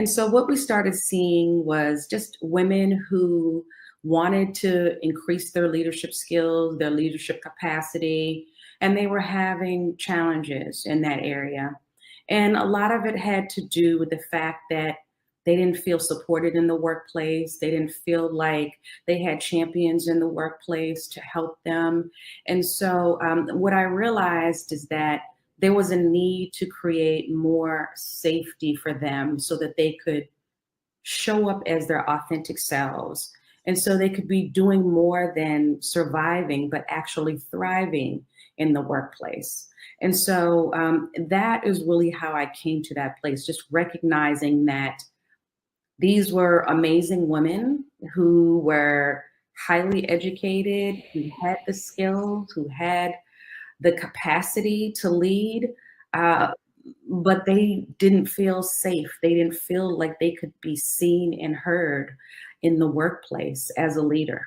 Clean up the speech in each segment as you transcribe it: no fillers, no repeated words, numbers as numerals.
And so what we started seeing was just women who wanted to increase their leadership skills, their leadership capacity, and they were having challenges in that area. And a lot of it had to do with the fact that they didn't feel supported in the workplace. They didn't feel like they had champions in the workplace to help them. And so what I realized is that there was a need to create more safety for them so that they could show up as their authentic selves. And so they could be doing more than surviving, but actually thriving in the workplace. And so that is really how I came to that place, just recognizing that these were amazing women who were highly educated, who had the skills, who had the capacity to lead, uh, but they didn't feel safe. They didn't feel like they could be seen and heard in the workplace as a leader.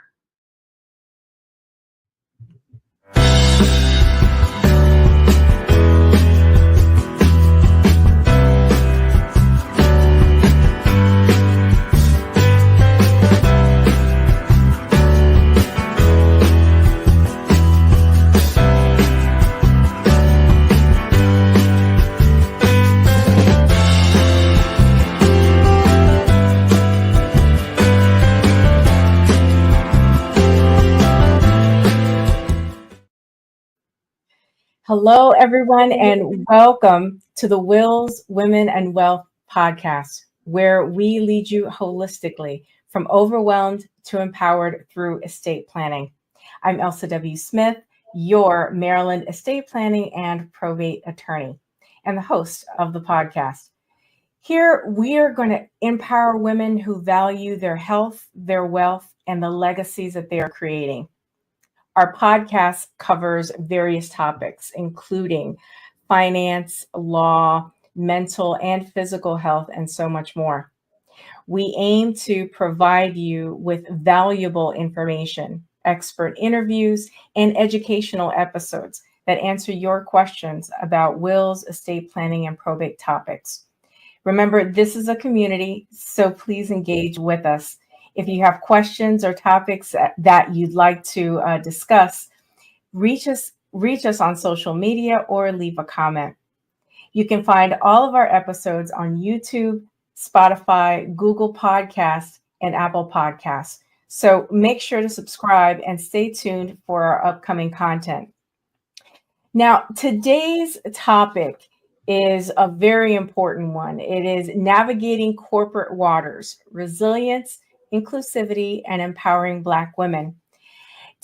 Hello, everyone, and welcome to the Wills, Women, and Wealth podcast, where we lead you holistically from overwhelmed to empowered through estate planning. I'm Elsa W. Smith, your Maryland estate planning and probate attorney, and the host of the podcast. Here, we are going to empower women who value their health, their wealth, and the legacies that they are creating. Our podcast covers various topics, including finance, law, mental and physical health, and so much more. We aim to provide you with valuable information, expert interviews, and educational episodes that answer your questions about wills, estate planning, and probate topics. Remember, this is a community, so please engage with us. If you have questions or topics that you'd like to discuss, reach us on social media or leave a comment. You can find all of our episodes on YouTube, Spotify, Google Podcasts, and Apple Podcasts. So make sure to subscribe and stay tuned for our upcoming content. Now, today's topic is a very important one. It is navigating corporate waters, resilience, inclusivity, and empowering Black women.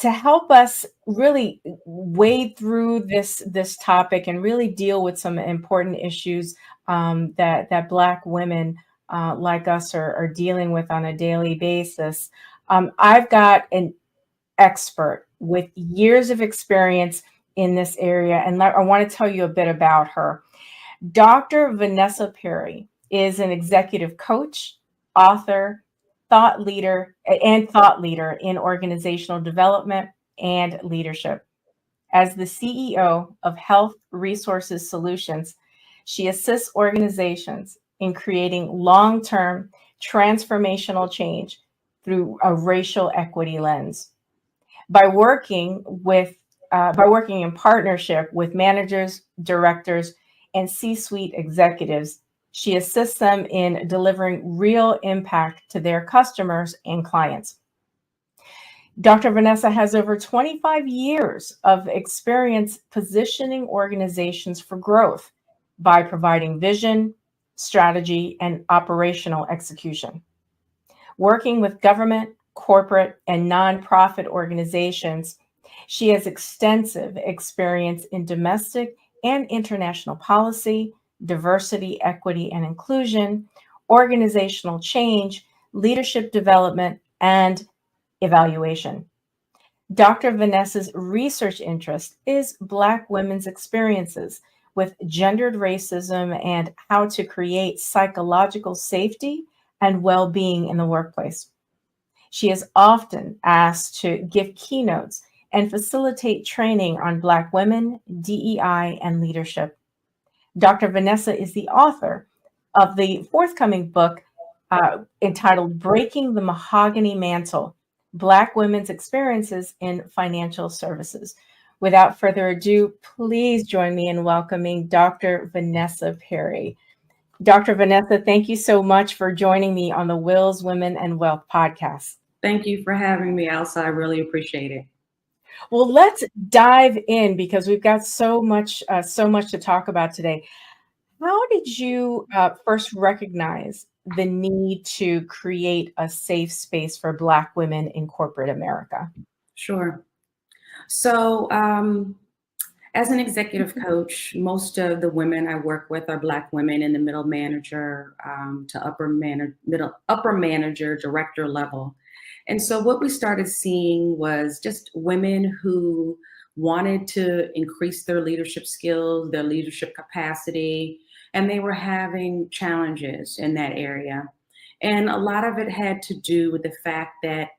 To help us really wade through this topic and really deal with some important issues that Black women like us are dealing with on a daily basis, I've got an expert with years of experience in this area, and I want to tell you a bit about her. Dr. Venessa Perry is an executive coach, author, thought leader in organizational development and leadership. As the CEO of Health Resources Solutions, she assists organizations in creating long-term transformational change through a racial equity lens. By working in partnership with managers, directors, and C-suite executives, she assists them in delivering real impact to their customers and clients. Dr. Venessa has over 25 years of experience positioning organizations for growth by providing vision, strategy, and operational execution. Working with government, corporate, and nonprofit organizations, she has extensive experience in domestic and international policy, diversity, equity, and inclusion, organizational change, leadership development, and evaluation. Dr. Venessa's research interest is Black women's experiences with gendered racism and how to create psychological safety and well-being in the workplace. She is often asked to give keynotes and facilitate training on Black women, DEI, and leadership. Dr. Venessa is the author of the forthcoming book entitled Breaking the Mahogany Mantle: Black Women's Experiences in Financial Services. Without further ado, please join me in welcoming Dr. Venessa Perry. Dr. Venessa, thank you so much for joining me on the Wills, Women, and Wealth podcast. Thank you for having me, Elsa. I really appreciate it. Well, let's dive in because we've got so much to talk about today. How did you first recognize the need to create a safe space for Black women in corporate America? Sure. So, as an executive coach, most of the women I work with are Black women in the middle manager to upper manager, director level. And so what we started seeing was just women who wanted to increase their leadership skills, their leadership capacity, and they were having challenges in that area. And a lot of it had to do with the fact that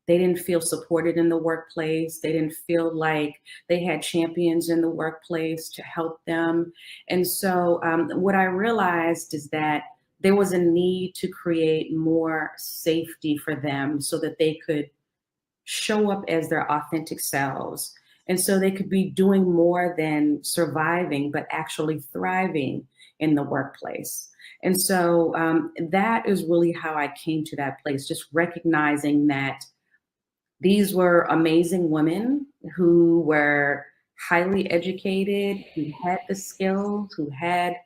they didn't feel supported in the workplace. They didn't feel like they had champions in the workplace to help them. And so what I realized is that there was a need to create more safety for them so that they could show up as their authentic selves. And so they could be doing more than surviving, but actually thriving in the workplace. And so that is really how I came to that place, just recognizing that these were amazing women who were highly educated, who had the skills, who had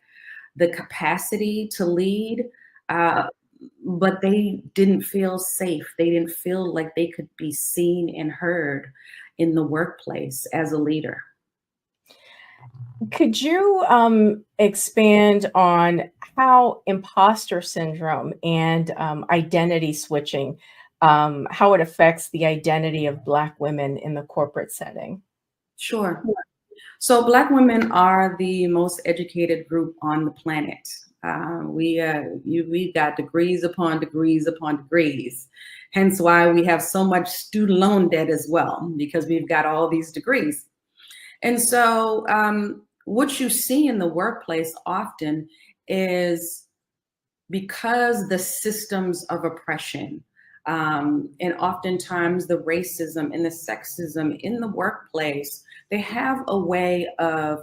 the capacity to lead, but they didn't feel safe. They didn't feel like they could be seen and heard in the workplace as a leader. Could you expand on how imposter syndrome and identity switching, how it affects the identity of Black women in the corporate setting? Sure. So Black women are the most educated group on the planet. We got degrees upon degrees upon degrees. Hence why we have so much student loan debt as well, because we've got all these degrees. And so what you see in the workplace often is because the systems of oppression and oftentimes the racism and the sexism in the workplace, they have a way of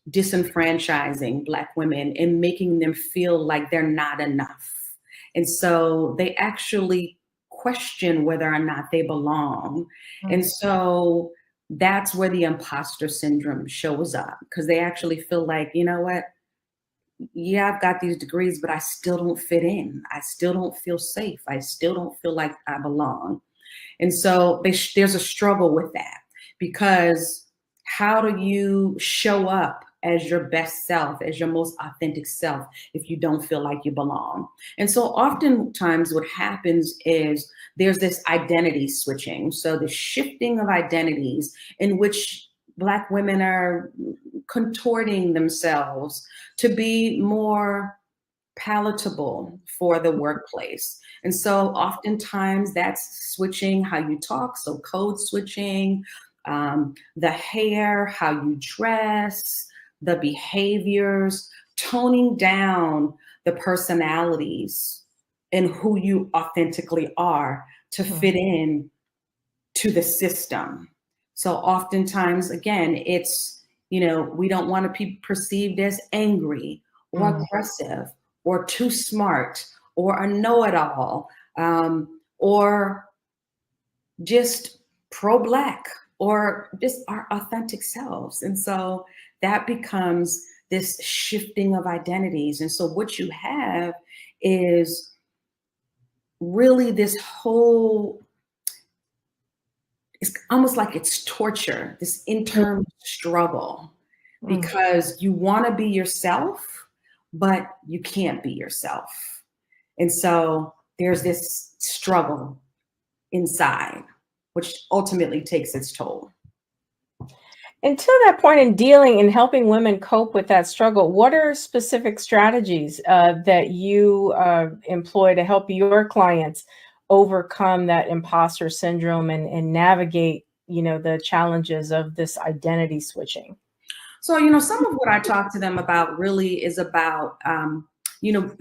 disenfranchising Black women and making them feel like they're not enough. And so they actually question whether or not they belong. And so that's where the imposter syndrome shows up, because they actually feel like, you know what? Yeah, I've got these degrees, but I still don't fit in. I still don't feel safe. I still don't feel like I belong. And so there's a struggle with that, because how do you show up as your best self, as your most authentic self, if you don't feel like you belong? And so oftentimes what happens is there's this identity switching. So the shifting of identities in which Black women are contorting themselves to be more palatable for the workplace. And so oftentimes that's switching how you talk, so code switching, the hair, how you dress, the behaviors, toning down the personalities and who you authentically are to fit in to the system. So oftentimes, again, it's, we don't want to be perceived as angry or aggressive or too smart or a know-it-all or just pro-Black or just our authentic selves. And so that becomes this shifting of identities. And so what you have is really this whole, it's almost like it's torture, this internal struggle, because you want to be yourself, but you can't be yourself. And so there's this struggle inside, which ultimately takes its toll. And to that point, in dealing and helping women cope with that struggle, what are specific strategies that you employ to help your clients overcome that imposter syndrome and navigate, the challenges of this identity switching? So, some of what I talk to them about really is about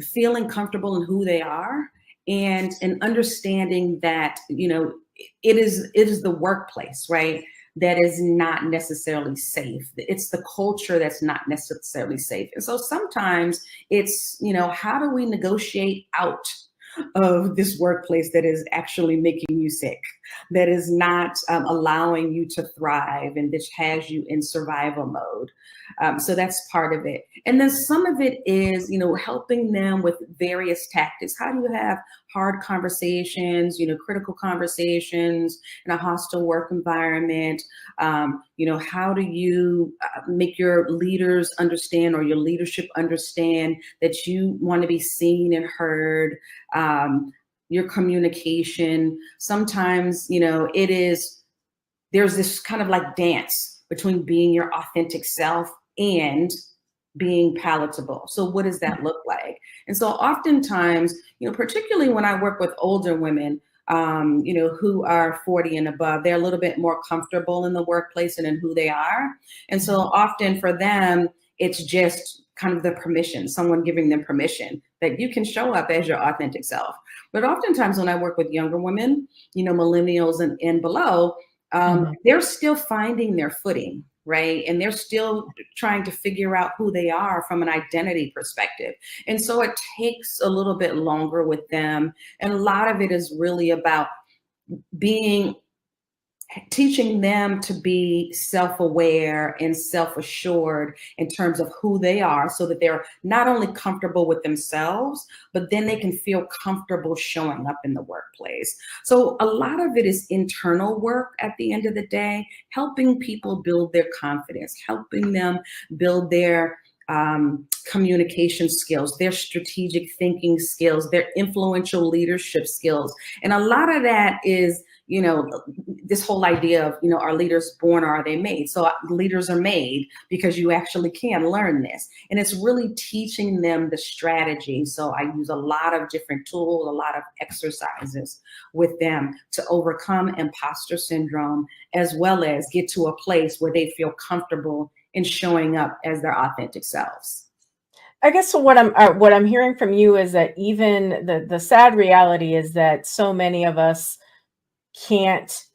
feeling comfortable in who they are, and understanding that, it is the workplace, right? That is not necessarily safe. It's the culture that's not necessarily safe. And so sometimes it's, how do we negotiate out of this workplace that is actually making you sick, that is not allowing you to thrive, and which has you in survival mode. So that's part of it. And then some of it is, helping them with various tactics. How do you have hard conversations, critical conversations in a hostile work environment? How do you make your leaders understand, or your leadership understand, that you want to be seen and heard? Your communication. Sometimes, there's this kind of like dance between being your authentic self and being palatable. So what does that look like? And so oftentimes, particularly when I work with older women, who are 40 and above, they're a little bit more comfortable in the workplace and in who they are. And so often for them, it's just kind of the permission, someone giving them permission that you can show up as your authentic self. But oftentimes when I work with younger women, millennials and below, they're still finding their footing, right? And they're still trying to figure out who they are from an identity perspective. And so it takes a little bit longer with them. And a lot of it is really about teaching them to be self-aware and self-assured in terms of who they are, so that they're not only comfortable with themselves, but then they can feel comfortable showing up in the workplace. So a lot of it is internal work at the end of the day, helping people build their confidence, helping them build their communication skills, their strategic thinking skills, their influential leadership skills. And a lot of that is, this whole idea of, are leaders born or are they made? So leaders are made because you actually can learn this. And it's really teaching them the strategy. So I use a lot of different tools, a lot of exercises with them to overcome imposter syndrome, as well as get to a place where they feel comfortable in showing up as their authentic selves. I guess what I'm hearing from you is that even the sad reality is that so many of us can't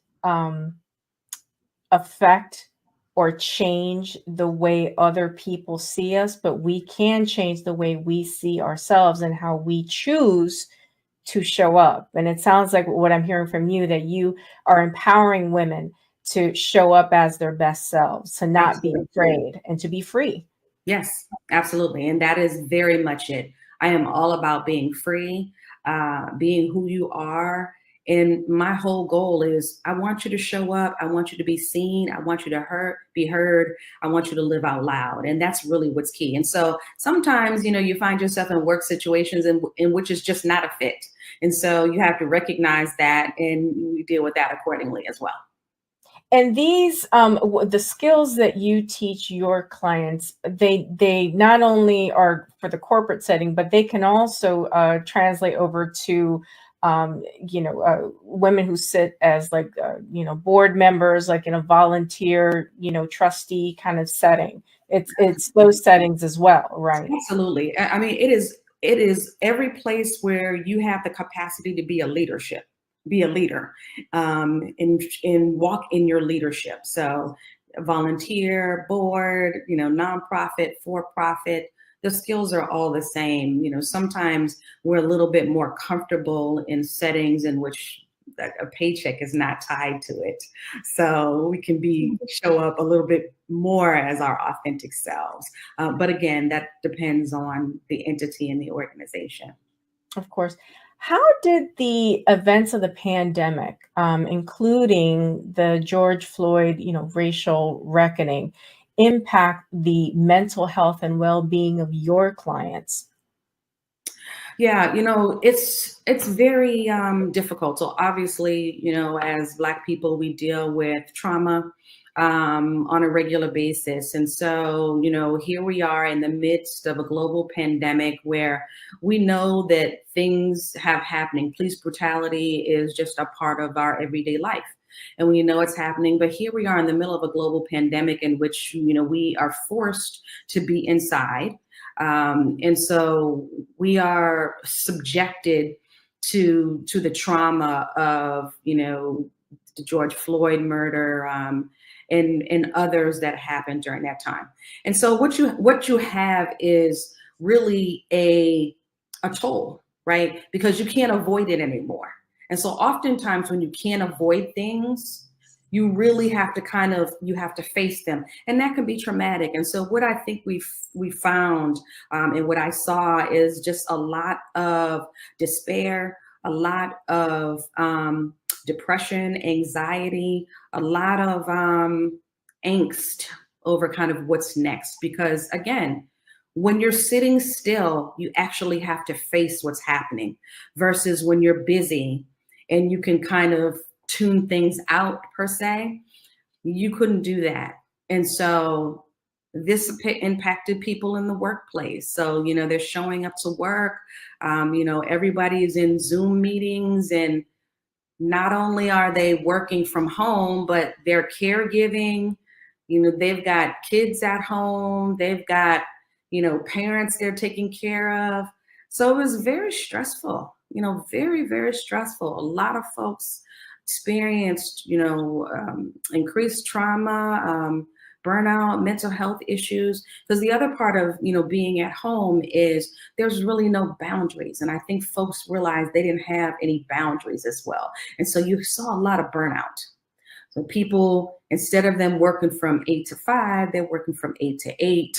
affect or change the way other people see us, but we can change the way we see ourselves and how we choose to show up. And it sounds like what I'm hearing from you, that you are empowering women to show up as their best selves, to not Absolutely. be afraid, and to be free. Yes, absolutely. And that is very much it. I am all about being free, being who you are. And my whole goal is, I want you to show up. I want you to be seen. I want you to be heard. I want you to live out loud. And that's really what's key. And so sometimes, you find yourself in work situations in which is just not a fit. And so you have to recognize that, and you deal with that accordingly as well. And these, the skills that you teach your clients, they not only are for the corporate setting, but they can also translate over to, women who sit as board members, like in a volunteer, trustee kind of setting. It's those settings as well, right? Absolutely. I mean, it is every place where you have the capacity to be a leader, and walk in your leadership. So volunteer, board, nonprofit, for-profit, the skills are all the same. Sometimes we're a little bit more comfortable in settings in which a paycheck is not tied to it. So we can show up a little bit more as our authentic selves. But again, that depends on the entity and the organization. Of course. How did the events of the pandemic, including the George Floyd, racial reckoning, impact the mental health and well-being of your clients? Yeah, it's very difficult. So obviously, as Black people, we deal with trauma on a regular basis. And so, here we are in the midst of a global pandemic where we know that things have happening. Police brutality is just a part of our everyday life. And we know it's happening, but here we are in the middle of a global pandemic in which, we are forced to be inside. And so we are subjected to the trauma of, the George Floyd murder, and others that happened during that time. And so what you have is really a toll, right? Because you can't avoid it anymore. And so oftentimes when you can't avoid things, you really have to you have to face them, and that can be traumatic. And so what I think we found, and what I saw, is just a lot of despair, a lot of depression, anxiety, a lot of angst over kind of what's next. Because again, when you're sitting still, you actually have to face what's happening, versus when you're busy and you can kind of tune things out, per se. You couldn't do that. And so this impacted people in the workplace. So, they're showing up to work. Everybody's in Zoom meetings, and not only are they working from home, but they're caregiving. They've got kids at home. They've got, parents they're taking care of. So it was very stressful, very, very stressful. A lot of folks experienced, increased trauma, burnout, mental health issues. Because the other part of, being at home is there's really no boundaries. And I think folks realized they didn't have any boundaries as well. And so you saw a lot of burnout. So people, instead of them working from 8 to 5, they're working from 8 to 8,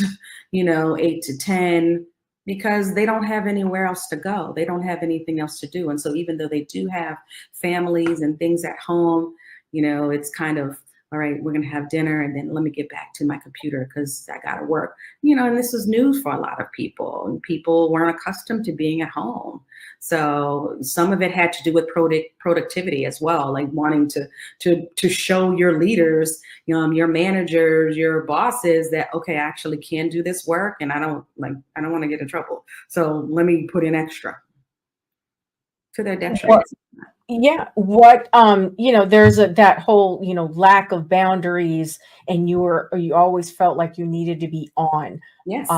8 to 10, because they don't have anywhere else to go. They don't have anything else to do. And so even though they do have families and things at home, it's kind of, all right, we're going to have dinner and then let me get back to my computer because I got to work. And this is news for a lot of people, and people weren't accustomed to being at home. So some of it had to do with productivity as well, like wanting to show your leaders, your managers, your bosses that, okay, I actually can do this work, and I don't want to get in trouble. So let me put in extra, to their detriment. Yeah. What, there's that whole, lack of boundaries, and you always felt like you needed to be on. Yes.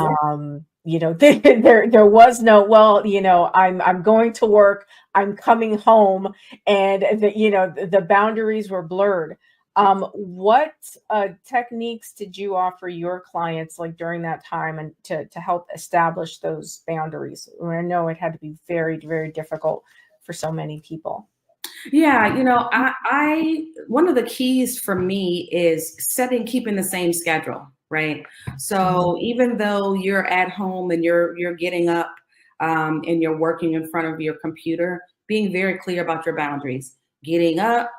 There was no, well, I'm going to work, I'm coming home, and the boundaries were blurred. What techniques did you offer your clients, like during that time, and to help establish those boundaries? I know it had to be very, very difficult for so many people. Yeah, I one of the keys for me is keeping the same schedule, right? So even though you're at home and you're getting up, and you're working in front of your computer, being very clear about your boundaries, getting up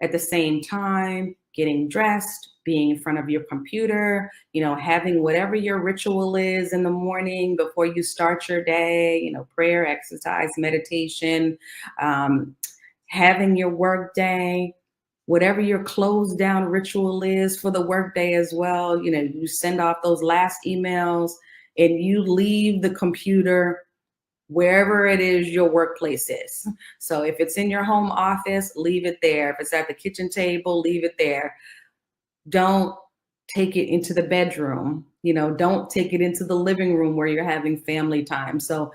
at the same time, getting dressed, being in front of your computer, having whatever your ritual is in the morning before you start your day, prayer, exercise, meditation, having your work day, whatever your close down ritual is for the work day as well. You send off those last emails and you leave the computer wherever it is your workplace is. So if it's in your home office, leave it there. If it's at the kitchen table, leave it there. Don't take it into the bedroom. Don't take it into the living room where you're having family time. So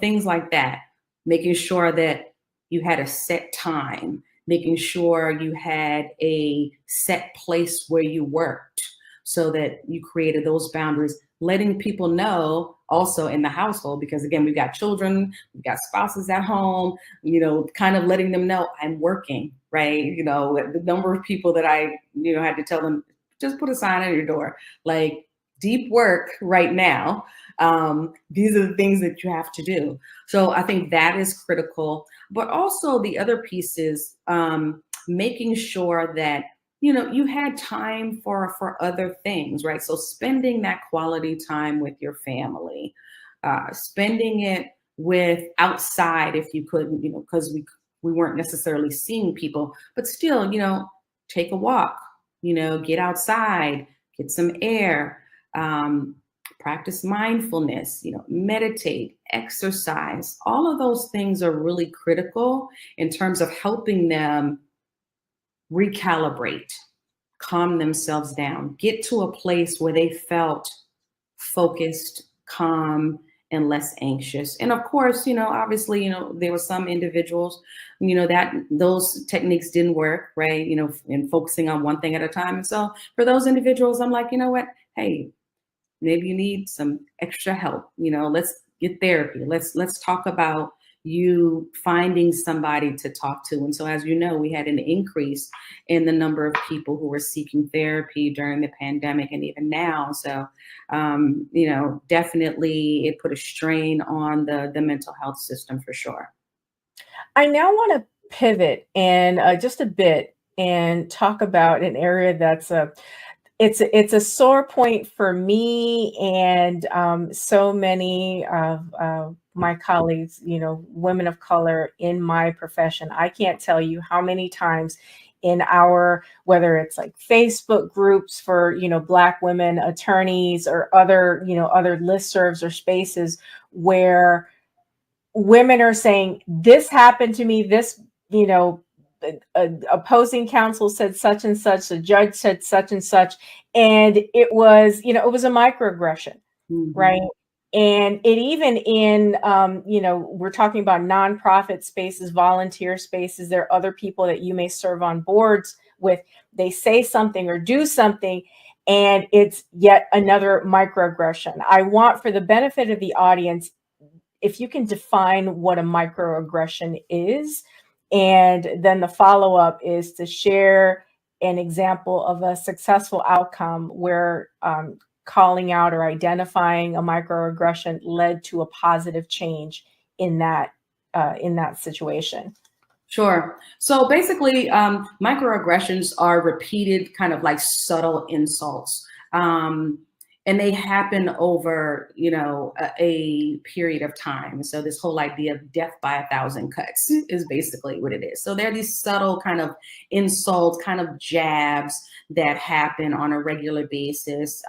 things like that, making sure that you had a set time, making sure you had a set place where you worked, so that you created those boundaries, letting people know also in the household, because again, we've got children, we've got spouses at home, kind of letting them know I'm working, right? The number of people that I, had to tell them, just put a sign on your door, like, deep work right now. These are the things that you have to do. So I think that is critical. But also the other piece is making sure that, you had time for other things, right? So spending that quality time with your family, spending it with outside if you could, because we weren't necessarily seeing people, but still, take a walk, get outside, get some air, practice mindfulness, meditate, exercise. All of those things are really critical in terms of helping them recalibrate, calm themselves down, get to a place where they felt focused, calm and less anxious. And of course, obviously, there were some individuals, that those techniques didn't work, right? And focusing on one thing at a time. And so for those individuals, I'm like, you know what? Hey, maybe you need some extra help. Let's get therapy. Let's talk about you finding somebody to talk to. And so, as you know, we had an increase in the number of people who were seeking therapy during the pandemic and even now. So, definitely it put a strain on the mental health system for sure. I now want to pivot and just a bit and talk about an area that's it's a sore point for me and so many of my colleagues, women of color in my profession. I can't tell you how many times in our, whether it's like Facebook groups for, Black women attorneys or other, other listservs or spaces where women are saying, this happened to me, this, opposing counsel said such and such, the judge said such and such, and it was, it was a microaggression, right? And it even in, we're talking about nonprofit spaces, volunteer spaces, there are other people that you may serve on boards with, they say something or do something, and it's yet another microaggression. I want, for the benefit of the audience, if you can define what a microaggression is, and then the follow-up is to share an example of a successful outcome where calling out or identifying a microaggression led to a positive change in that situation. Sure. So basically, microaggressions are repeated kind of like subtle insults. And they happen over, a period of time. So this whole idea of death by 1,000 cuts is basically what it is. So there are these subtle kind of insults, kind of jabs that happen on a regular basis.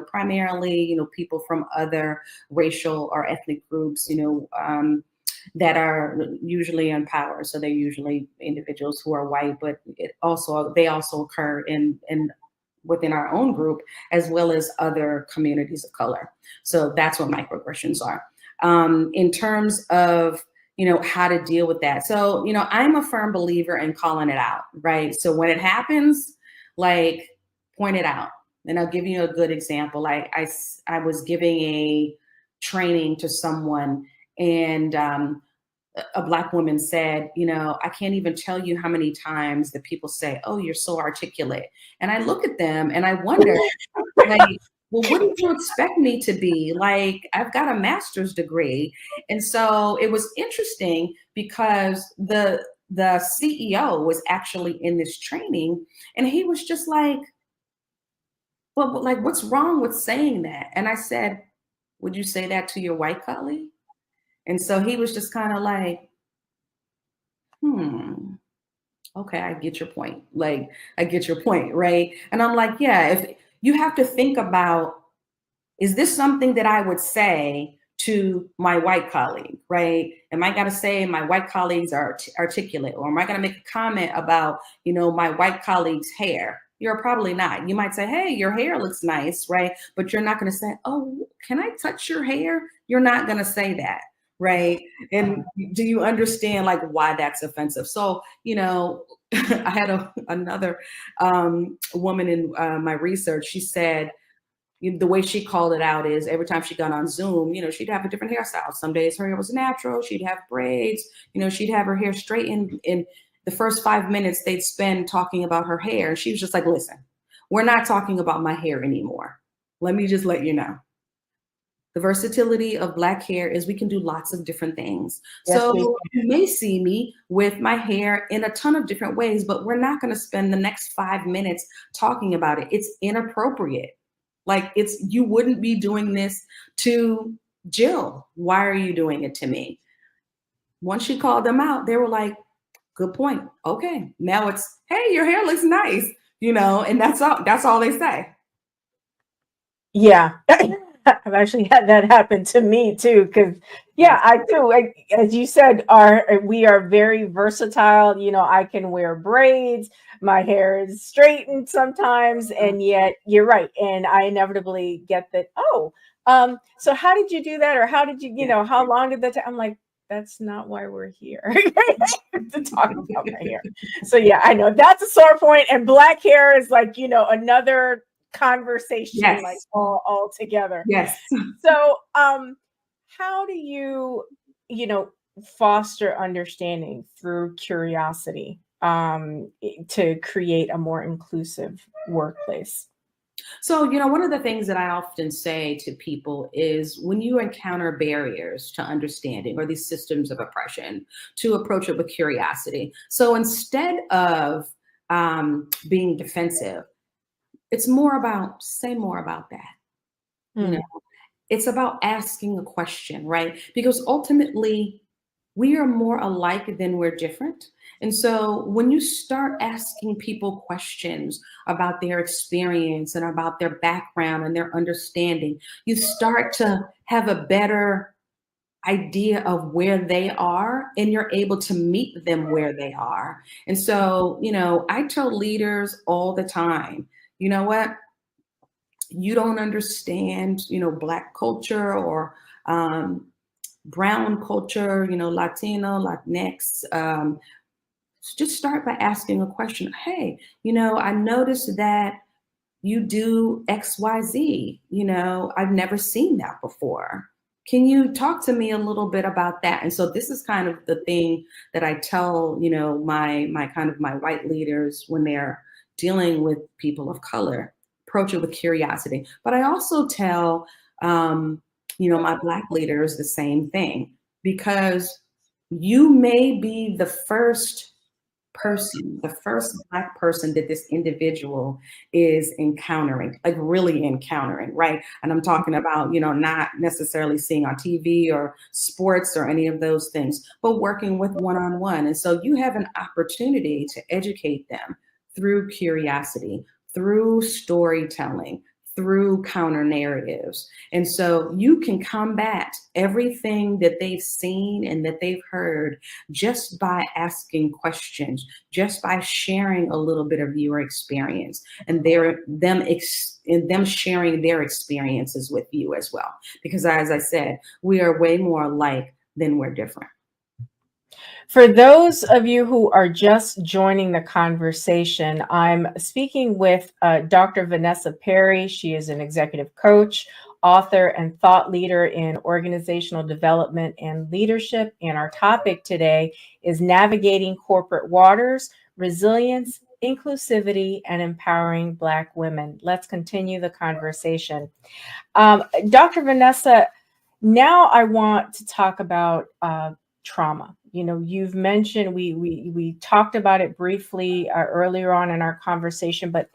Primarily, people from other racial or ethnic groups, that are usually in power. So they're usually individuals who are white, but they also occur in within our own group, as well as other communities of color. So that's what microaggressions are. In terms of, how to deal with that. So, I'm a firm believer in calling it out, right? So when it happens, like, point it out. And I'll give you a good example. Like I was giving a training to someone, and a Black woman said, I can't even tell you how many times that people say, oh, you're so articulate. And I look at them and I wonder, like, well, what did you expect me to be? Like, I've got a master's degree. And so it was interesting because the CEO was actually in this training, and he was just like, well, like, what's wrong with saying that? And I said, would you say that to your white colleague? And so he was just kind of like, okay, I get your point. Like, I get your point, right? And I'm like, yeah, if you have to think about, is this something that I would say to my white colleague, right? Am I gonna say my white colleagues are articulate? Or am I gonna make a comment about, my white colleague's hair? You're probably not. You might say, hey, your hair looks nice, right? But you're not gonna say, oh, can I touch your hair? You're not gonna say that. Right. And do you understand like why that's offensive? So, I had another woman in my research. She said the way she called it out is every time she got on Zoom, she'd have a different hairstyle. Some days her hair was natural. She'd have braids, she'd have her hair straightened. In the first 5 minutes they'd spend talking about her hair. She was just like, listen, we're not talking about my hair anymore. Let me just let you know. The versatility of Black hair is we can do lots of different things. Yes, so you may see me with my hair in a ton of different ways, but we're not going to spend the next 5 minutes talking about it. It's inappropriate. Like you wouldn't be doing this to Jill. Why are you doing it to me? Once she called them out, they were like, good point. Okay. Now it's, hey, your hair looks nice, and that's all they say. Yeah. I've actually had that happen to me too, because I do. As you said, we are very versatile. I can wear braids. My hair is straightened sometimes, and yet you're right. And I inevitably get that. Oh, So how did you do that? Or how did you know, how long did that take? I'm like, that's not why we're here to talk about my hair. So yeah, I know that's a sore point. And black hair is like, another conversation, like Yes. all together. Yes. So how do you, foster understanding through curiosity to create a more inclusive workplace? So, one of the things that I often say to people is when you encounter barriers to understanding or these systems of oppression, to approach it with curiosity. So instead of being defensive, it's more about, say more about that. You know, Hmm. it's about asking a question, right? Because ultimately, we are more alike than we're different. And so when you start asking people questions about their experience and about their background and their understanding, you start to have a better idea of where they are and you're able to meet them where they are. And so, I tell leaders all the time, you know what? You don't understand, Black culture or brown culture, Latino, Latinx. Just start by asking a question. Hey, I noticed that you do XYZ. I've never seen that before. Can you talk to me a little bit about that? And so this is kind of the thing that I tell, my white leaders when they're dealing with people of color, approach it with curiosity. But I also tell, my Black leaders the same thing, because you may be the first person, the first Black person that this individual is encountering, like really encountering, right? And I'm talking about, not necessarily seeing on TV or sports or any of those things, but working with one-on-one. And so you have an opportunity to educate them through curiosity, through storytelling, through counter narratives. And so you can combat everything that they've seen and that they've heard just by asking questions, just by sharing a little bit of your experience and them sharing their experiences with you as well. Because as I said, we are way more alike than we're different. For those of you who are just joining the conversation, I'm speaking with Dr. Venessa Perry. She is an executive coach, author, and thought leader in organizational development and leadership. And our topic today is navigating corporate waters, resilience, inclusivity, and empowering Black women. Let's continue the conversation. Dr. Venessa, now I want to talk about trauma. You've mentioned, we talked about it briefly earlier on in our conversation, but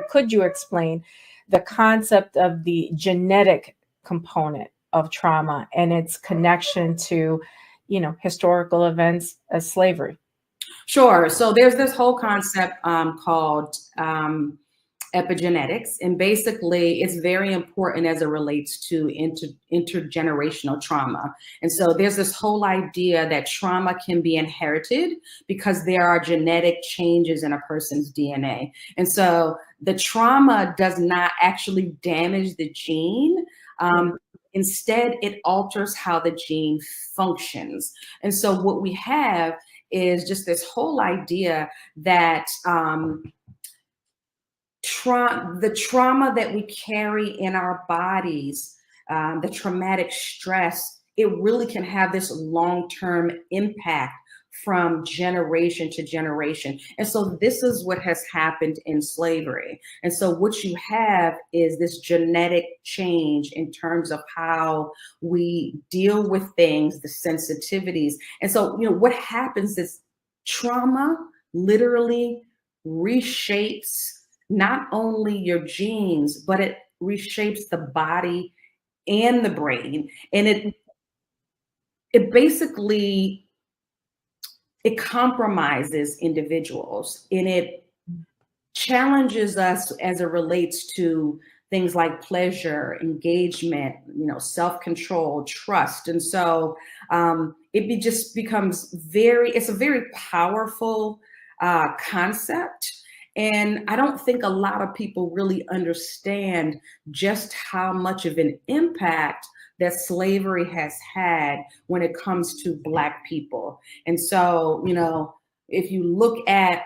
could you explain the concept of the genetic component of trauma and its connection to, historical events as slavery? Sure. So there's this whole concept called epigenetics. And basically, it's very important as it relates to intergenerational trauma. And so there's this whole idea that trauma can be inherited because there are genetic changes in a person's DNA. And so the trauma does not actually damage the gene. Instead, it alters how the gene functions. And so what we have is just this whole idea that the trauma that we carry in our bodies, the traumatic stress, it really can have this long-term impact from generation to generation. And so this is what has happened in slavery. And so what you have is this genetic change in terms of how we deal with things, the sensitivities. And so, what happens is trauma literally reshapes not only your genes, but it reshapes the body and the brain. And it basically, it compromises individuals and it challenges us as it relates to things like pleasure, engagement, self-control, trust. And so just becomes it's a very powerful concept. And I don't think a lot of people really understand just how much of an impact that slavery has had when it comes to Black people. And so, if you look at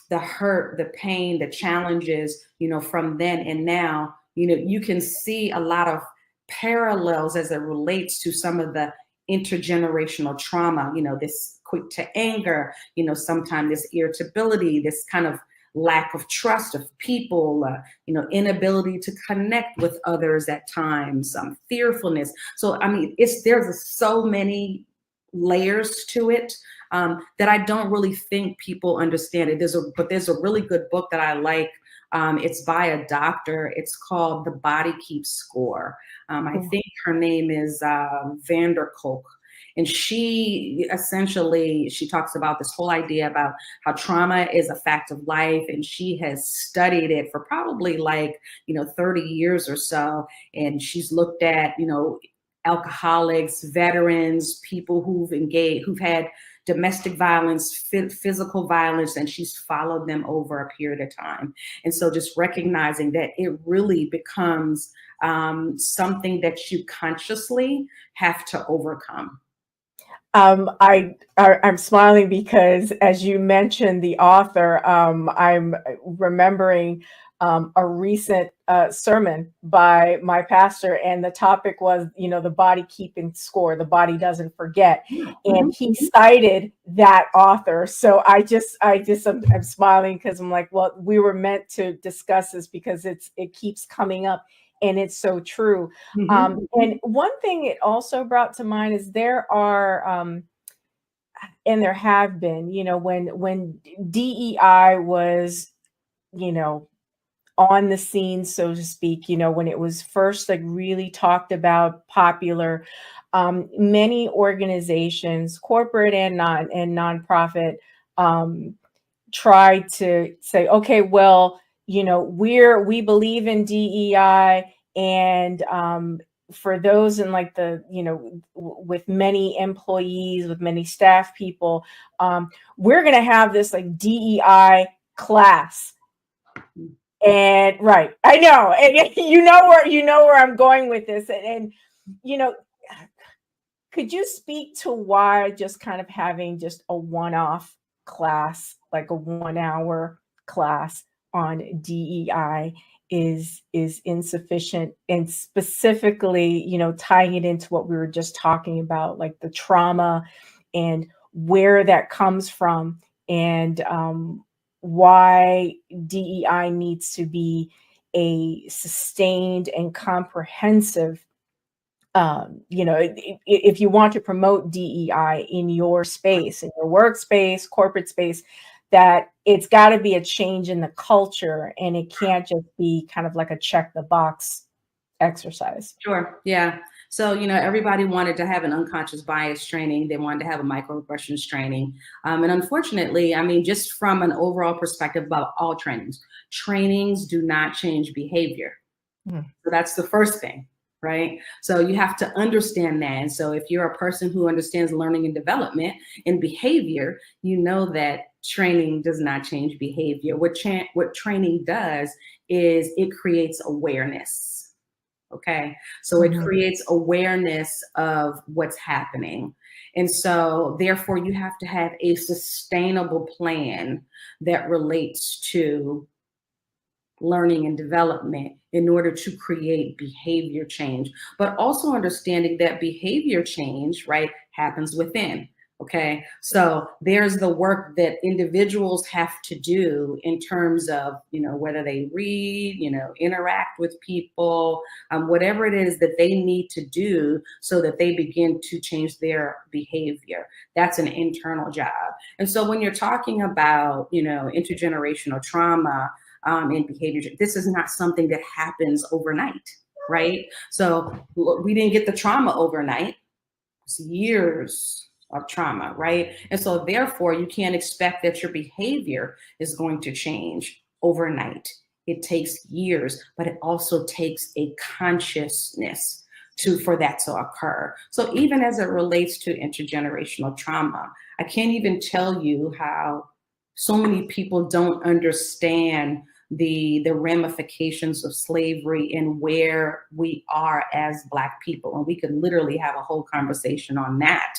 the hurt, the pain, the challenges, from then and now, you can see a lot of parallels as it relates to some of the intergenerational trauma, this quick to anger, sometimes this irritability, this kind of lack of trust of people, inability to connect with others at times, fearfulness. So, I mean, there's so many layers to it that I don't really think people understand it. But there's a really good book that I like. It's by a doctor. It's called The Body Keeps Score. I think her name is Vanderkolk. And she talks about this whole idea about how trauma is a fact of life. And she has studied it for probably 30 years or so. And she's looked at, alcoholics, veterans, people who've had domestic violence, physical violence, and she's followed them over a period of time. And so just recognizing that it really becomes something that you consciously have to overcome. I'm smiling because as you mentioned the author, I'm remembering a recent sermon by my pastor, and the topic was, the body keeping score, the body doesn't forget. And he cited that author. So I'm smiling because I'm like, well, we were meant to discuss this because it keeps coming up. And it's so true. And one thing it also brought to mind is there are, and there have been, when DEI was, on the scene, so to speak, when it was first really talked about, popular, many organizations, corporate and nonprofit, tried to say, okay, well, we believe in DEI, and for those in with many employees, with many staff people, we're going to have this DEI class. And right, I know, and you know where I'm going with this, and could you speak to why just kind of having just a one-off class, like a 1-hour class on DEI is insufficient, and specifically, tying it into what we were just talking about, like the trauma and where that comes from, and why DEI needs to be a sustained and comprehensive, if you want to promote DEI in your space, in your workspace, corporate space, that it's got to be a change in the culture, and it can't just be kind of like a check the box exercise. Sure. Yeah. So, everybody wanted to have an unconscious bias training. They wanted to have a microaggressions training. And unfortunately, I mean, just from an overall perspective about all trainings do not change behavior. So that's the first thing, right? So you have to understand that. And so if you're a person who understands learning and development and behavior, you know that training does not change behavior. What training does is it creates awareness. Okay. So it creates awareness of what's happening. And so therefore you have to have a sustainable plan that relates to learning and development in order to create behavior change, but also understanding that behavior change, right, happens within. Okay, so there's the work that individuals have to do in terms of, whether they read, interact with people, whatever it is that they need to do so that they begin to change their behavior. That's an internal job. And so when you're talking about, intergenerational trauma and behavior, this is not something that happens overnight, right? So we didn't get the trauma overnight. It's years of trauma, right? And so therefore you can't expect that your behavior is going to change overnight. It takes years, but it also takes a consciousness for that to occur. So even as it relates to intergenerational trauma, I can't even tell you how so many people don't understand the ramifications of slavery and where we are as Black people. And we could literally have a whole conversation on that.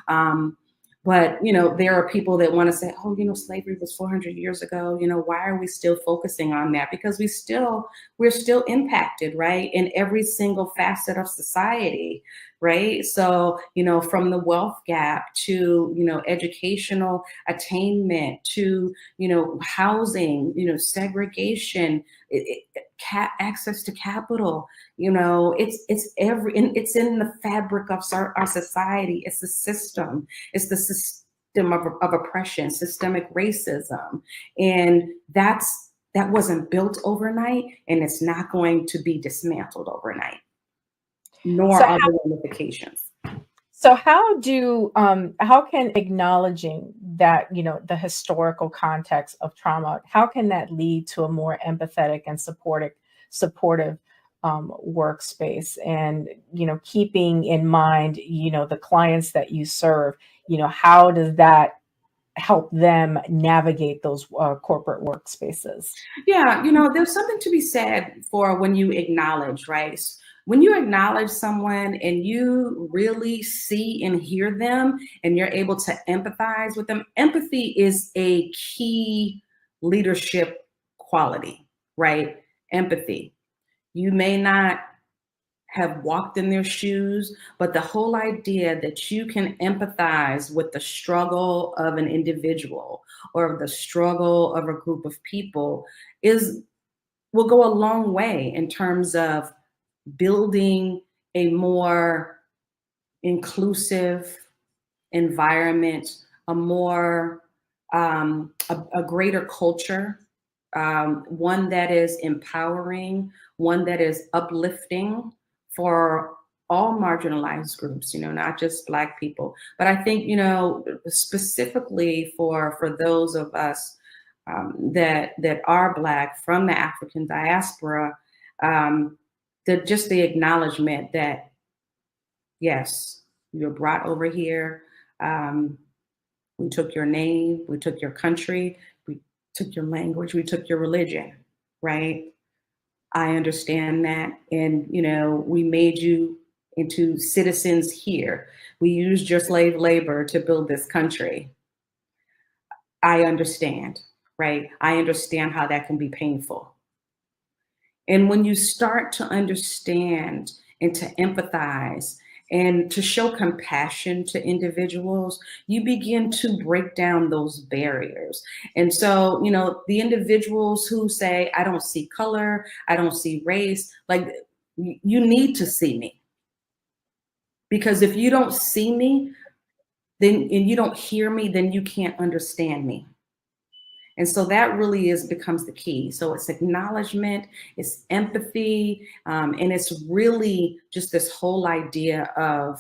Um, but there are people that want to say, oh, slavery was 400 years ago. Why are we still focusing on that? Because we're still impacted, right, in every single facet of society, right? So, from the wealth gap to, educational attainment to, housing, segregation, access to capital, it's in the fabric of our society. It's the system. It's the system of oppression, systemic racism. And that wasn't built overnight, and it's not going to be dismantled overnight, nor are the ramifications. So how can acknowledging that, the historical context of trauma, how can that lead to a more empathetic and supportive workspace? And, keeping in mind, the clients that you serve, how does that help them navigate those corporate workspaces? Yeah, there's something to be said for when you acknowledge, right? When you acknowledge someone and you really see and hear them and you're able to empathize with them, empathy is a key leadership quality, right? Empathy. You may not have walked in their shoes, but the whole idea that you can empathize with the struggle of an individual or the struggle of a group of people will go a long way in terms of building a more inclusive environment, a more a greater culture, one that is empowering, one that is uplifting for all marginalized groups, not just Black people. But I think, specifically for those of us that are Black from the African diaspora, the acknowledgement that, yes, you're brought over here. We took your name, we took your country, we took your language, we took your religion, right? I understand that. And, we made you into citizens here. We used your slave labor to build this country. I understand, right? I understand how that can be painful. And when you start to understand and to empathize and to show compassion to individuals, you begin to break down those barriers. And so, the individuals who say, I don't see color, I don't see race, like, you need to see me. Because if you don't see me, and you don't hear me, then you can't understand me. And so that really becomes the key. So it's acknowledgement, it's empathy, and it's really just this whole idea of,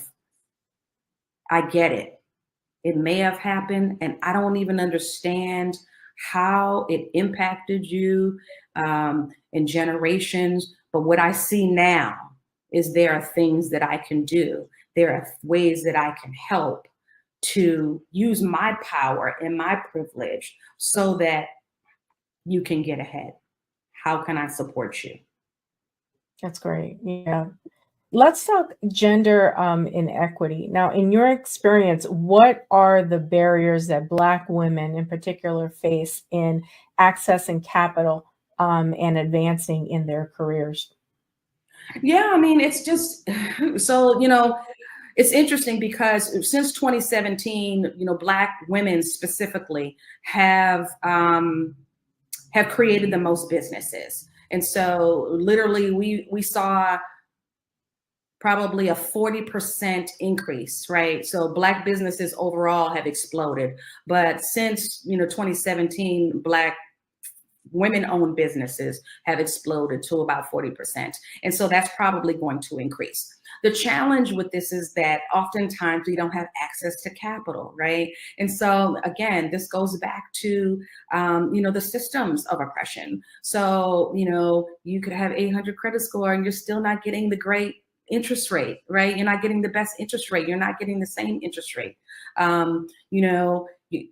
I get it. It may have happened, and I don't even understand how it impacted you in generations. But what I see now is there are things that I can do. There are ways that I can help to use my power and my privilege so that you can get ahead. How can I support you? That's great. Yeah. Let's talk gender inequity. Now, in your experience, what are the barriers that Black women in particular face in accessing capital and advancing in their careers? Yeah, I mean, it's just so, it's interesting because since 2017, Black women specifically have created the most businesses. And so literally we saw probably a 40% increase, right? So Black businesses overall have exploded. But since 2017, Black women-owned businesses have exploded to about 40%. And so that's probably going to increase. The challenge with this is that oftentimes we don't have access to capital, right? And so again, this goes back to, the systems of oppression. So, you could have 800 credit score and you're still not getting the great interest rate, right? You're not getting the best interest rate. You're not getting the same interest rate.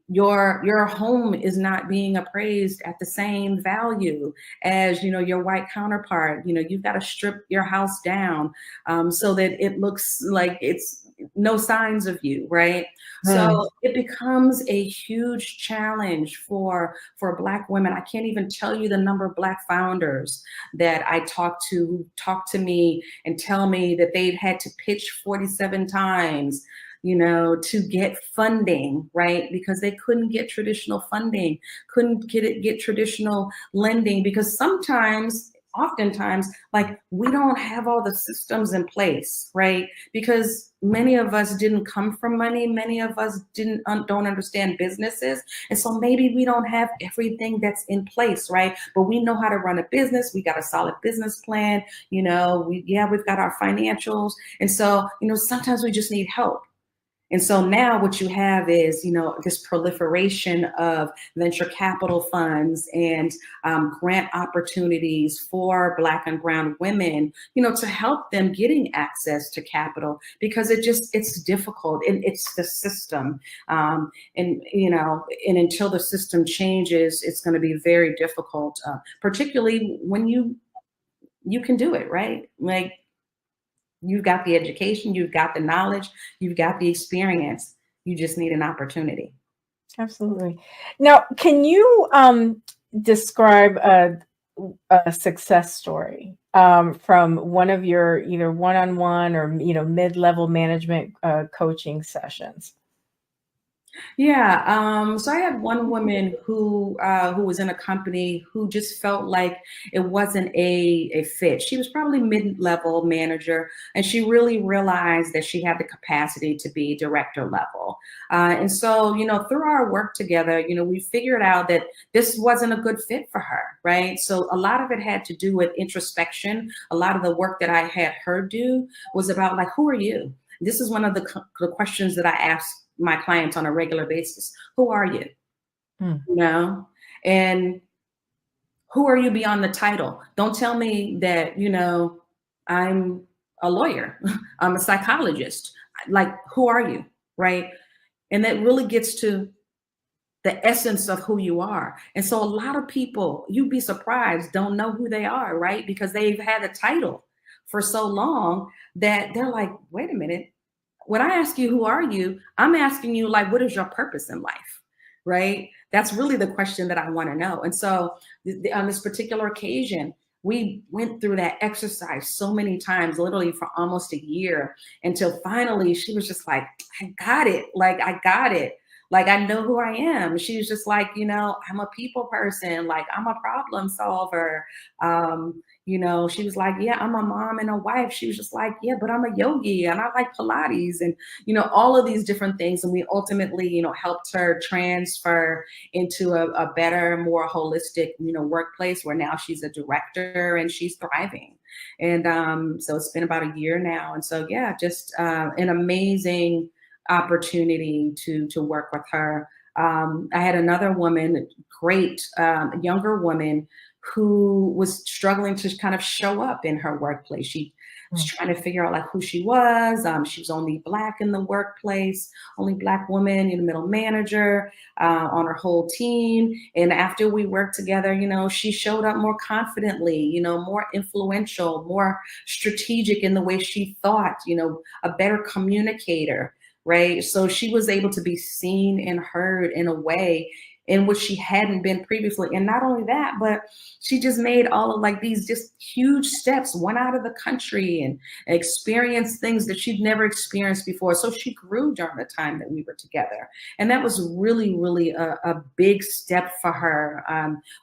your home is not being appraised at the same value as your white counterpart. You've got to strip your house down, so that it looks like it's no signs of you, right? Mm. So it becomes a huge challenge for Black women. I can't even tell you the number of Black founders that I talk to who talk to me and tell me that they've had to pitch 47 times, to get funding, right? Because they couldn't get traditional funding, couldn't get traditional lending, because oftentimes, like, we don't have all the systems in place, right? Because many of us didn't come from money, many of us don't understand businesses, and so maybe we don't have everything that's in place, right? But we know how to run a business. We got a solid business plan. We've got our financials, and so sometimes we just need help. And so now what you have is, this proliferation of venture capital funds and grant opportunities for Black and brown women, to help them getting access to capital, because it's difficult, and it's the system. And until the system changes, it's going to be very difficult, particularly when you can do it, right? Like, you've got the education, you've got the knowledge, you've got the experience. You just need an opportunity. Absolutely. Now, can you describe a success story from one of your either one-on-one or mid-level management coaching sessions? Yeah. So I had one woman who was in a company who just felt like it wasn't a fit. She was probably mid-level manager, and she really realized that she had the capacity to be director level. And so, through our work together, we figured out that this wasn't a good fit for her, right? So a lot of it had to do with introspection. A lot of the work that I had her do was about, like, who are you? This is one of the questions that I ask my clients on a regular basis. Who are you? And who are you beyond the title? Don't tell me that, I'm a lawyer, I'm a psychologist. Like, who are you? Right. And that really gets to the essence of who you are. And so a lot of people, you'd be surprised, don't know who they are, right? Because they've had a title for so long that they're like, wait a minute. When I ask you, who are you? I'm asking you, like, what is your purpose in life? Right? That's really the question that I want to know. And so on this particular occasion, we went through that exercise so many times, literally for almost a year, until finally she was just like, I got it. Like, I got it. Like, I know who I am. She was just like, I'm a people person. Like, I'm a problem solver. She was like, yeah, I'm a mom and a wife. She was just like, yeah, but I'm a yogi and I like Pilates and, all of these different things. And we ultimately, helped her transfer into a better, more holistic, workplace where now she's a director and she's thriving. And so it's been about a year now. And so, yeah, just an amazing opportunity to work with her. I had another woman, great younger woman, who was struggling to kind of show up in her workplace. She was trying to figure out, like, who she was. She was only Black in the workplace, only Black woman, middle manager on her whole team. And after we worked together, she showed up more confidently, more influential, more strategic in the way she thought, a better communicator. Right. So she was able to be seen and heard in a way in which she hadn't been previously. And not only that, but she just made all of, like, these just huge steps, went out of the country and experienced things that she'd never experienced before. So she grew during the time that we were together. And that was really, really a big step for her,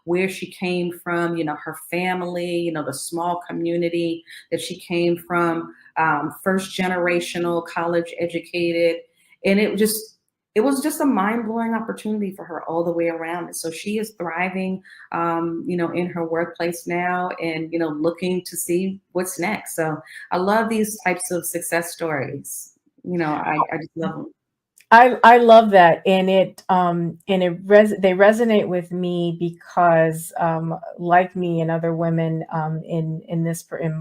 where she came from, her family, the small community that she came from, first generational college educated. And it was just a mind-blowing opportunity for her all the way around. And so she is thriving, in her workplace now and, looking to see what's next. So I love these types of success stories. I just love them. I love that, and they resonate with me because, like me and other women in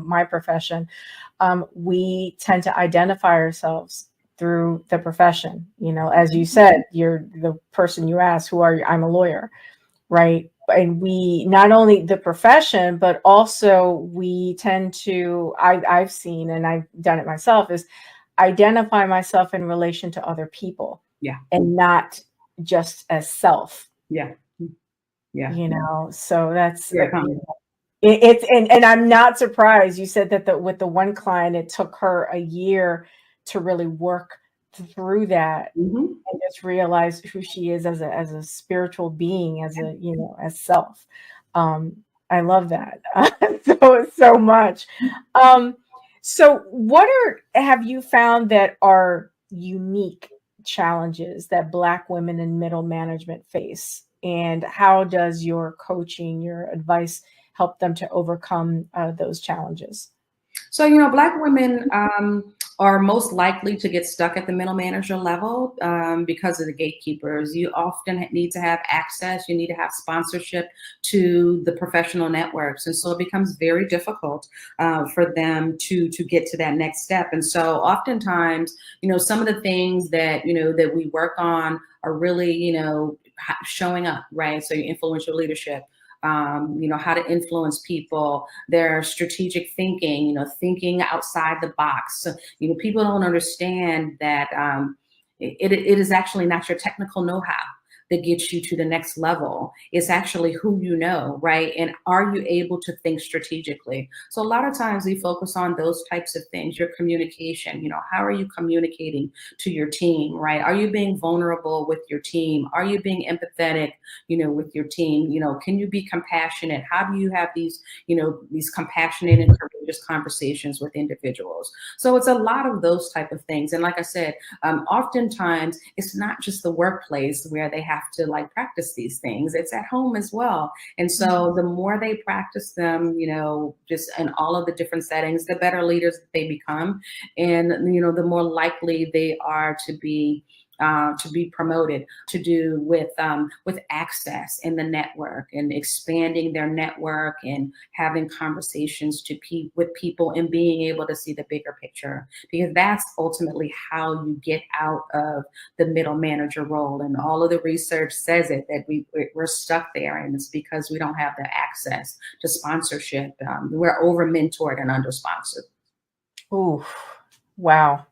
my profession, we tend to identify ourselves through the profession. You know, as you said, you're the person you asked, who are you? I'm a lawyer, right? And we, not only the profession, but also we tend to, I've seen, and I've done it myself, is identify myself in relation to other people. Yeah. And not just as self. Yeah. Yeah. You know, so that's Yeah. it's and I'm not surprised. You said that with the one client, it took her a year to really work through that and just realize who she is as a spiritual being, as a, you know, as self. I love that so much. So what have you found that are unique challenges that Black women in middle management face? And how does your coaching, your advice help them to overcome those challenges? So, you know, Black women are most likely to get stuck at the middle manager level because of the gatekeepers. You often need to have access, you need to have sponsorship to the professional networks. And so it becomes very difficult for them to get to that next step. And so oftentimes, you know, some of the things that, you know, that we work on are really, you know, showing up, right? So your influential leadership, you know, how to influence people, their strategic thinking, you know, thinking outside the box. So, you know, people don't understand that it is actually not your technical know-how that gets you to the next level. It's actually who you know, right? And are you able to think strategically? So a lot of times we focus on those types of things, your communication, you know, how are you communicating to your team, right? Are you being vulnerable with your team? Are you being empathetic, you know, with your team? You know, can you be compassionate? How do you have these, you know, these compassionate and courageous conversations with individuals? So it's a lot of those type of things. And like I said, oftentimes it's not just the workplace where they have to like practice these things. It's at home as well. And so the more they practice them, you know, just in all of the different settings, the better leaders they become. And, you know, the more likely they are to be promoted, to do with access in the network and expanding their network and having conversations with people and being able to see the bigger picture, because that's ultimately how you get out of the middle manager role. And all of the research says it, that we're stuck there, and it's because we don't have the access to sponsorship. We're over mentored and under sponsored. Ooh, wow.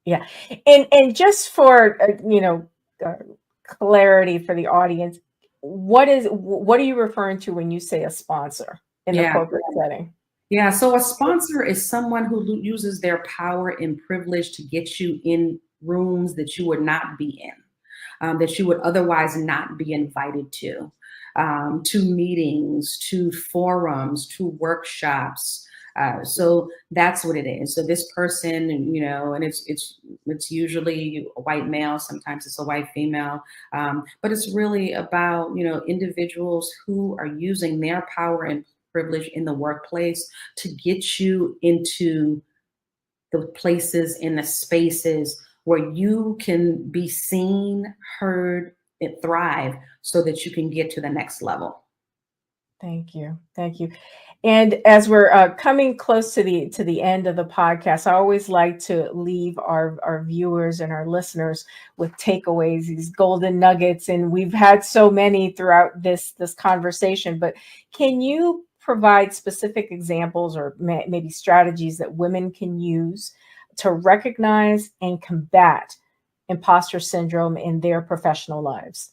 Yeah. And just for, you know, clarity for the audience, what are you referring to when you say a sponsor in the corporate setting? Yeah, so a sponsor is someone who uses their power and privilege to get you in rooms that you would not be in, that you would otherwise not be invited to meetings, to forums, to workshops. So that's what it is. So this person, you know, and it's usually a white male, sometimes it's a white female, but it's really about, you know, individuals who are using their power and privilege in the workplace to get you into the places, in the spaces where you can be seen, heard, and thrive, so that you can get to the next level. Thank you. Thank you. And as we're coming close to the end of the podcast, I always like to leave our viewers and our listeners with takeaways, these golden nuggets. And we've had so many throughout this conversation, but can you provide specific examples or maybe strategies that women can use to recognize and combat imposter syndrome in their professional lives?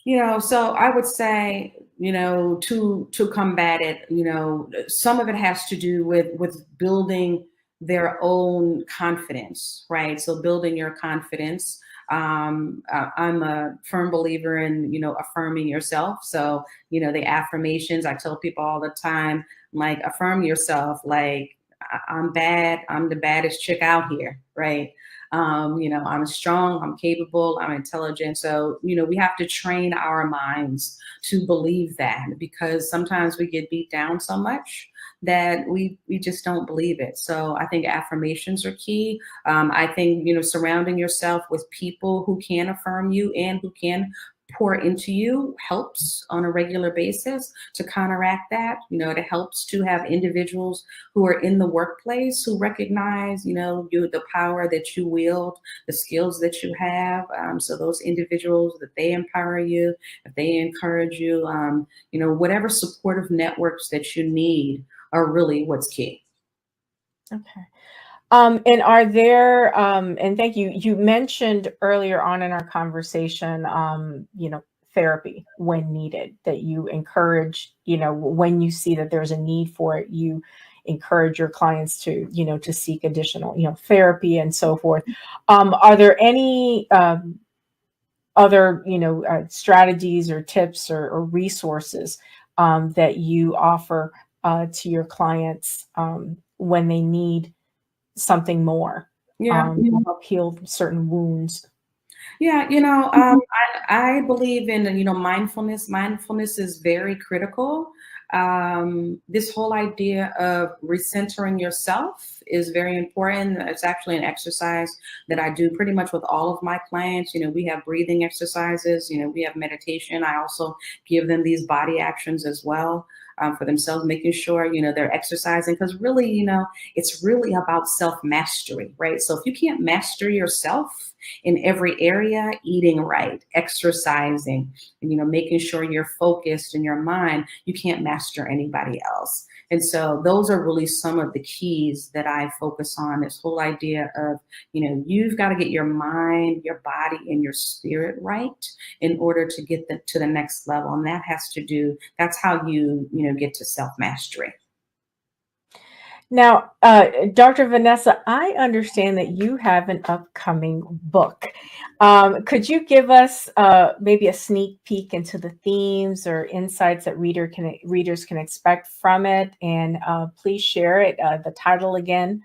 You know, so I would say, you know, to combat it, you know, some of it has to do with building their own confidence, right? So building your confidence. I'm a firm believer in, you know, affirming yourself. So, you know, the affirmations, I tell people all the time, like, affirm yourself, like, I'm bad, I'm the baddest chick out here, right? You know, I'm strong, I'm capable, I'm intelligent. So, you know, we have to train our minds to believe that, because sometimes we get beat down so much that we just don't believe it. So I think affirmations are key. I think, you know, surrounding yourself with people who can affirm you and who can pour into you helps on a regular basis to counteract that. It helps to have individuals who are in the workplace who recognize, the power that you wield, the skills that you have. So those individuals, that they empower you, if they encourage you, whatever supportive networks that you need are really what's key. Okay. And are there, and thank you, you mentioned earlier on in our conversation, therapy when needed, that you encourage, when you see that there's a need for it, you encourage your clients to, to seek additional, therapy and so forth. Are there any other, strategies or tips or resources that you offer to your clients when they need something more Yeah. to help heal certain wounds? Yeah, I believe in, mindfulness. Mindfulness is very critical. This whole idea of recentering yourself is very important. It's actually an exercise that I do pretty much with all of my clients. We have breathing exercises, we have meditation. I also give them these body actions as well. For themselves, making sure, they're exercising, because really, it's really about self-mastery, right? So if you can't master yourself in every area, eating right, exercising, and, making sure you're focused in your mind, you can't master anybody else. And so those are really some of the keys that I focus on, this whole idea of, you've got to get your mind, your body, and your spirit right in order to get to the next level. And that's how you get to self-mastery. Now, Dr. Venessa, I understand that you have an upcoming book. Could you give us maybe a sneak peek into the themes or insights that readers can expect from it? And please share it, the title again,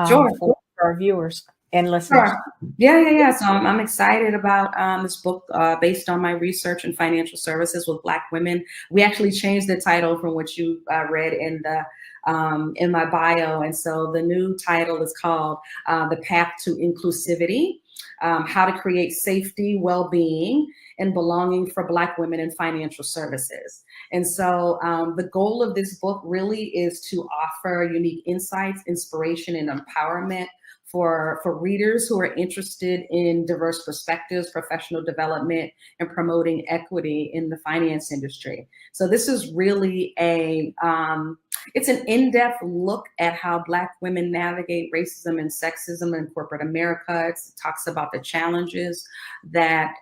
Sure. for our viewers and listeners. Sure. Yeah. So I'm excited about this book based on my research in financial services with Black women. We actually changed the title from what you read in my bio, and so the new title is called "The Path to Inclusivity: How to Create Safety, Well-Being, and Belonging for Black Women in Financial Services." And so the goal of this book really is to offer unique insights, inspiration, and empowerment for readers who are interested in diverse perspectives, professional development, and promoting equity in the finance industry. So this is really it's an in-depth look at how Black women navigate racism and sexism in corporate America. It talks about the challenges that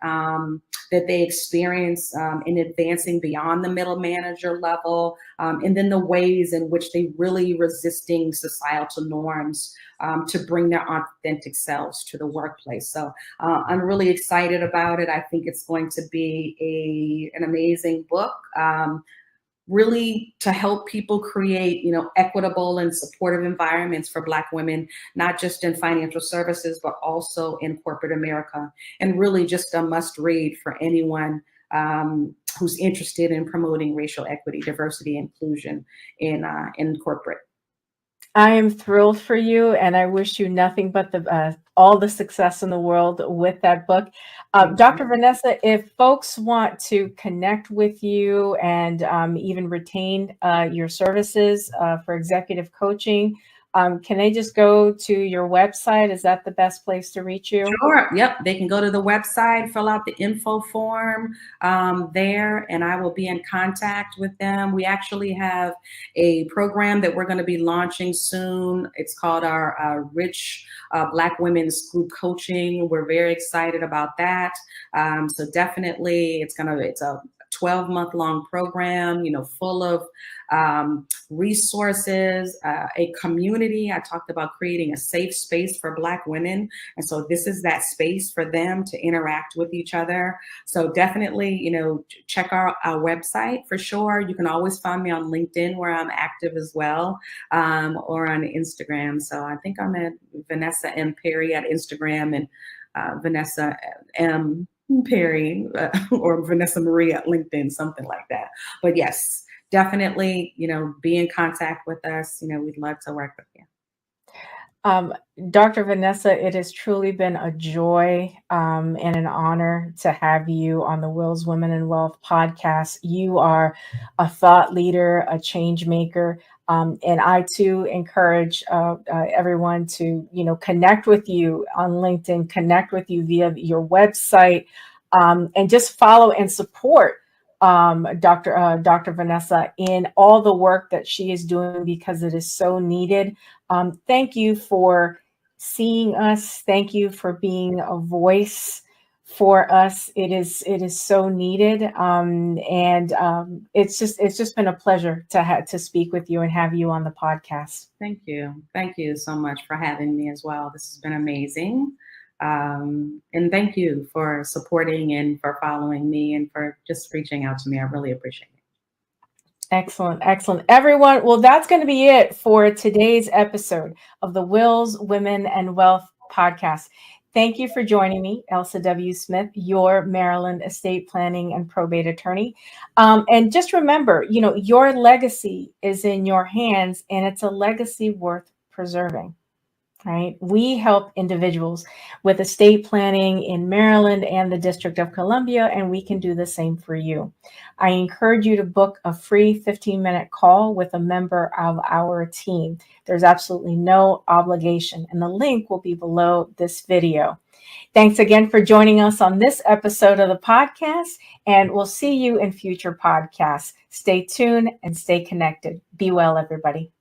they experience in advancing beyond the middle manager level, and then the ways in which they really resisting societal norms to bring their authentic selves to the workplace. So I'm really excited about it. I think it's going to be an amazing book, really to help people create, equitable and supportive environments for Black women, not just in financial services, but also in corporate America. And really just a must read for anyone who's interested in promoting racial equity, diversity, inclusion in corporate. I am thrilled for you, and I wish you nothing but all the success in the world with that book. Dr. Venessa, if folks want to connect with you and even retain your services for executive coaching, can they just go to your website? Is that the best place to reach you? Sure. Yep. They can go to the website, fill out the info form there, and I will be in contact with them. We actually have a program that we're going to be launching soon. It's called our Rich Black Women's Group Coaching. We're very excited about that. So definitely it's a 12-month long program, full of resources, a community. I talked about creating a safe space for Black women. And so this is that space for them to interact with each other. So definitely, check our website for sure. You can always find me on LinkedIn, where I'm active as well, or on Instagram. So I think I'm at Venessa M. Perry at Instagram, and Venessa M. Perry or Venessa Marie at LinkedIn, something like that. But yes, definitely, be in contact with us. We'd love to work with you. Um, Dr. Venessa, it has truly been a joy and an honor to have you on the Wills Women and Wealth podcast. You are a thought leader, a change maker. And I too encourage everyone to, connect with you on LinkedIn, connect with you via your website, and just follow and support Dr. Venessa in all the work that she is doing, because it is so needed. Thank you for seeing us. Thank you for being a voice for us. It is so needed, and it's just been a pleasure to speak with you and have you on the podcast. Thank you so much for having me as well. This has been amazing. And thank you for supporting and for following me and for just reaching out to me. I really appreciate it. Excellent. Excellent. Everyone, well, that's going to be it for today's episode of the Wills, Women, and Wealth podcast. Thank you for joining me, Elsa W. Smith, your Maryland estate planning and probate attorney. And just remember, your legacy is in your hands, and it's a legacy worth preserving. Right? We help individuals with estate planning in Maryland and the District of Columbia, and we can do the same for you. I encourage you to book a free 15-minute call with a member of our team. There's absolutely no obligation, and the link will be below this video. Thanks again for joining us on this episode of the podcast, and we'll see you in future podcasts. Stay tuned and stay connected. Be well, everybody.